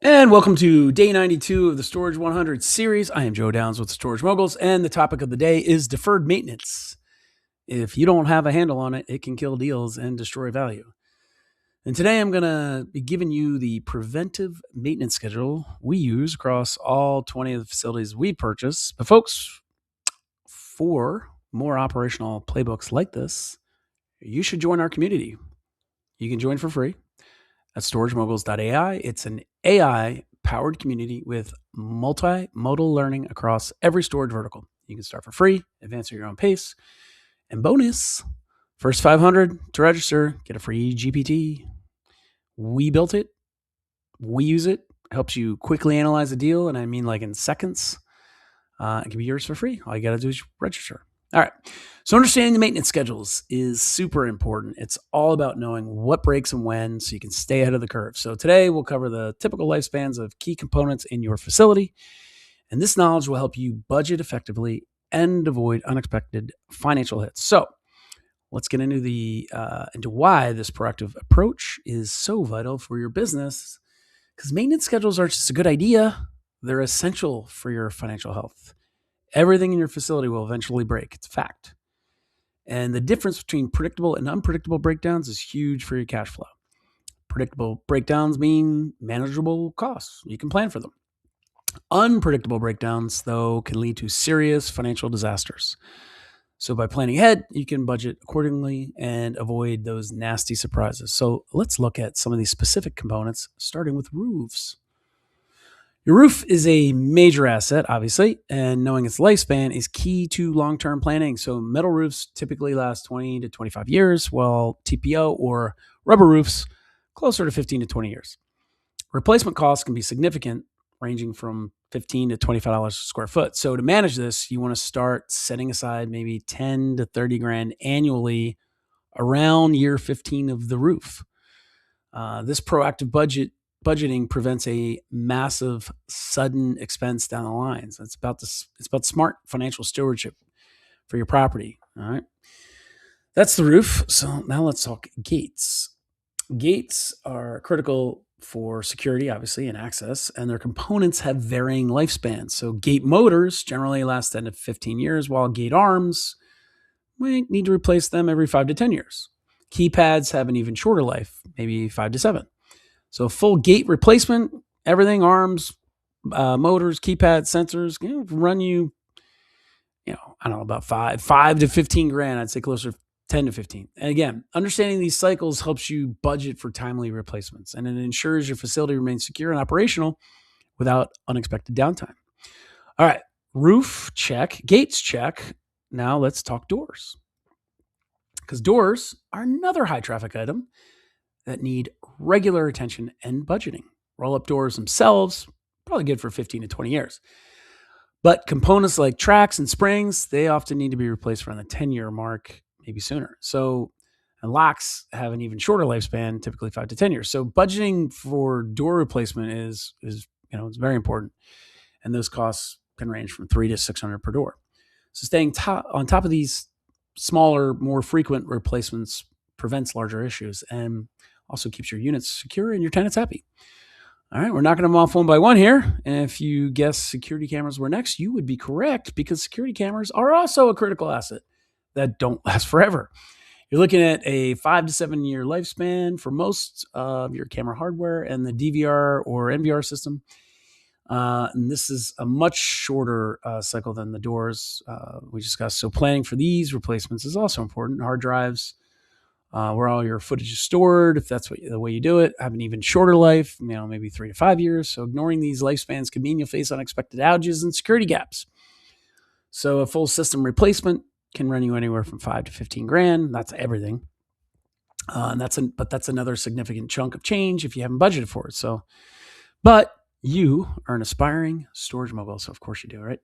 And welcome to day 92 of the Storage 100 series. I am Joe Downs with Storage Moguls, and the topic of the day is deferred maintenance. If you don't have a handle on it, it can kill deals and destroy value. And today I'm going to be giving you the preventive maintenance schedule we use across all 20 of the facilities we purchase. But folks, for more operational playbooks like this, you should join our community. You can join for free at storagemoguls.ai. It's an AI-powered community with multimodal learning across every storage vertical. You can start for free, advance at your own pace, and bonus, first 500 to register, get a free GPT. We built it. We use it. Helps you quickly analyze a deal, and I mean like in seconds. It can be yours for free. All you got to do is register. All right. So understanding the maintenance schedules is super important. It's all about knowing what breaks and when so you can stay ahead of the curve. So today we'll cover the typical lifespans of key components in your facility. And this knowledge will help you budget effectively and avoid unexpected financial hits. So let's get into why this proactive approach is so vital for your business, because maintenance schedules aren't just a good idea. They're essential for your financial health. Everything in your facility will eventually break. It's a fact. And the difference between predictable and unpredictable breakdowns is huge for your cash flow. Predictable breakdowns mean manageable costs. You can plan for them. Unpredictable breakdowns, though, can lead to serious financial disasters. So by planning ahead, you can budget accordingly and avoid those nasty surprises. So let's look at some of these specific components, starting with roofs. Your roof is a major asset, obviously, and knowing its lifespan is key to long-term planning. So metal roofs typically last 20 to 25 years, while TPO or rubber roofs closer to 15 to 20 years. Replacement costs can be significant, ranging from $15 to $25 a square foot. So to manage this, you want to start setting aside maybe 10 to 30 grand annually around year 15 of the roof. This proactive budgeting prevents a massive sudden expense down the line. So it's about smart financial stewardship for your property. All right. That's the roof. So now let's talk gates. Gates are critical for security, obviously, and access, and their components have varying lifespans. So gate motors generally last 10 to 15 years, while gate arms, we need to replace them every 5 to 10 years. Keypads have an even shorter life, maybe 5 to 7. So full gate replacement, everything, arms, motors, keypads, sensors, run you, I don't know, about 5 to 15 grand. I'd say closer to 10 to 15. And again, understanding these cycles helps you budget for timely replacements, and it ensures your facility remains secure and operational without unexpected downtime. All right, roof check, gates check. Now let's talk doors, because doors are another high traffic item that need regular attention and budgeting. Roll-up doors themselves, probably good for 15 to 20 years. But components like tracks and springs, they often need to be replaced around the 10-year mark, maybe sooner. So, and locks have an even shorter lifespan, typically 5 to 10 years. So budgeting for door replacement is it's very important. And those costs can range from $300 to $600 per door. So staying on top of these smaller, more frequent replacements prevents larger issues and also keeps your units secure and your tenants happy. All right, we're knocking them off one by one here. And if you guess security cameras were next, you would be correct, because security cameras are also a critical asset that don't last forever. You're looking at a 5 to 7 year lifespan for most of your camera hardware and the DVR or NVR system. And this is a much shorter cycle than the doors we discussed. So planning for these replacements is also important. Hard drives, where all your footage is stored, if that's the way you do it, have an even shorter life, maybe 3 to 5 years. So ignoring these lifespans can mean you'll face unexpected outages and security gaps. So a full system replacement can run you anywhere from 5 to 15 grand. That's everything. But that's another significant chunk of change if you haven't budgeted for it. So, but you are an aspiring storage mogul, so of course you do, right?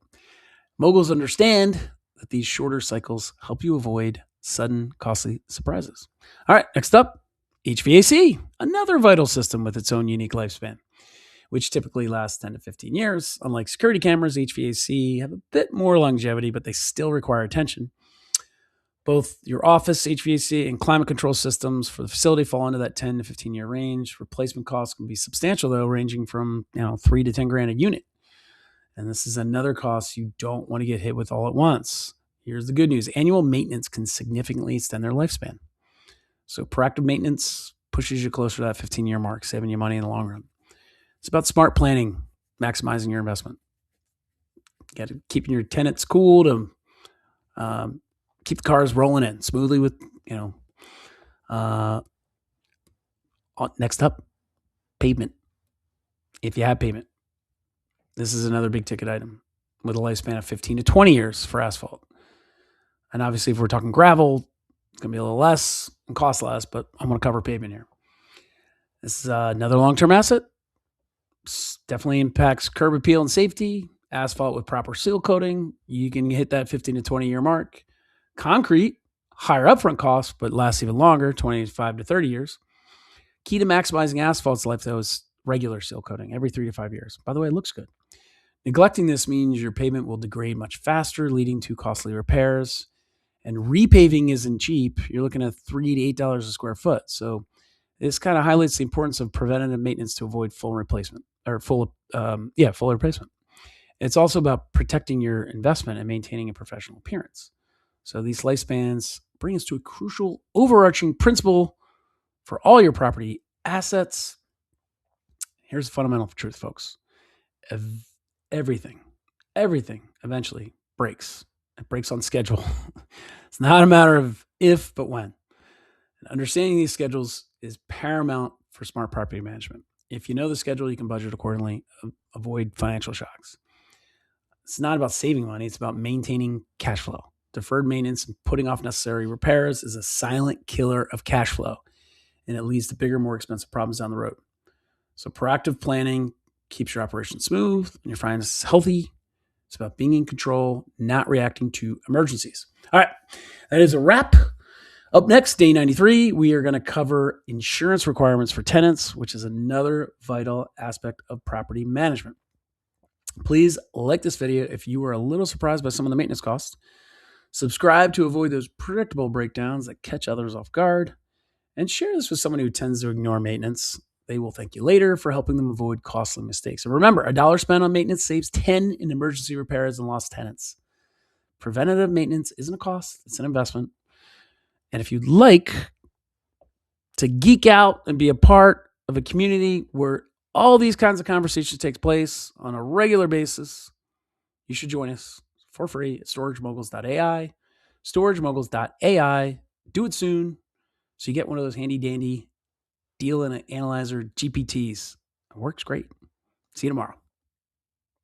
Moguls understand that these shorter cycles help you avoid sudden, costly surprises. All right, next up, HVAC, another vital system with its own unique lifespan, which typically lasts 10 to 15 years. Unlike security cameras, HVAC have a bit more longevity, but they still require attention. Both your office HVAC and climate control systems for the facility fall into that 10 to 15 year range. Replacement costs can be substantial though, ranging from 3 to 10 grand a unit. And this is another cost you don't want to get hit with all at once. Here's the good news. Annual maintenance can significantly extend their lifespan. So proactive maintenance pushes you closer to that 15-year mark, saving you money in the long run. It's about smart planning, maximizing your investment. You got to keeping your tenants cool to keep the cars rolling in smoothly with, next up, pavement. If you have pavement, this is another big ticket item with a lifespan of 15 to 20 years for asphalt. And obviously, if we're talking gravel, it's going to be a little less and cost less, but I'm going to cover pavement here. This is another long-term asset. Definitely impacts curb appeal and safety. Asphalt with proper seal coating, you can hit that 15 to 20 year mark. Concrete, higher upfront costs, but lasts even longer, 25 to 30 years. Key to maximizing asphalt's life, though, is regular seal coating every 3 to 5 years. By the way, it looks good. Neglecting this means your pavement will degrade much faster, leading to costly repairs. And repaving isn't cheap. You're looking at $3 to $8 a square foot. So this kind of highlights the importance of preventative maintenance to avoid full replacement or full replacement. It's also about protecting your investment and maintaining a professional appearance. So these lifespans bring us to a crucial overarching principle for all your property assets. Here's the fundamental truth, folks. Everything eventually breaks. It breaks on schedule. It's not a matter of if, but when. And understanding these schedules is paramount for smart property management. If you know the schedule, you can budget accordingly, avoid financial shocks. It's not about saving money. It's about maintaining cash flow. Deferred maintenance and putting off necessary repairs is a silent killer of cash flow, and it leads to bigger, more expensive problems down the road. So proactive planning keeps your operation smooth and your finances healthy. It's about being in control, not reacting to emergencies. All right, that is a wrap. Up next, day 93, we are going to cover insurance requirements for tenants, which is another vital aspect of property management. Please like this video if you were a little surprised by some of the maintenance costs. Subscribe to avoid those predictable breakdowns that catch others off guard. And share this with someone who tends to ignore maintenance. They will thank you later for helping them avoid costly mistakes. And remember, $1 spent on maintenance saves 10 in emergency repairs and lost tenants. Preventative maintenance isn't a cost, it's an investment. And if you'd like to geek out and be a part of a community where all these kinds of conversations take place on a regular basis, you should join us for free at storagemoguls.ai. Storagemoguls.ai. Do it soon so you get one of those handy dandy deal and analyzer GPTs. It works great. See you tomorrow.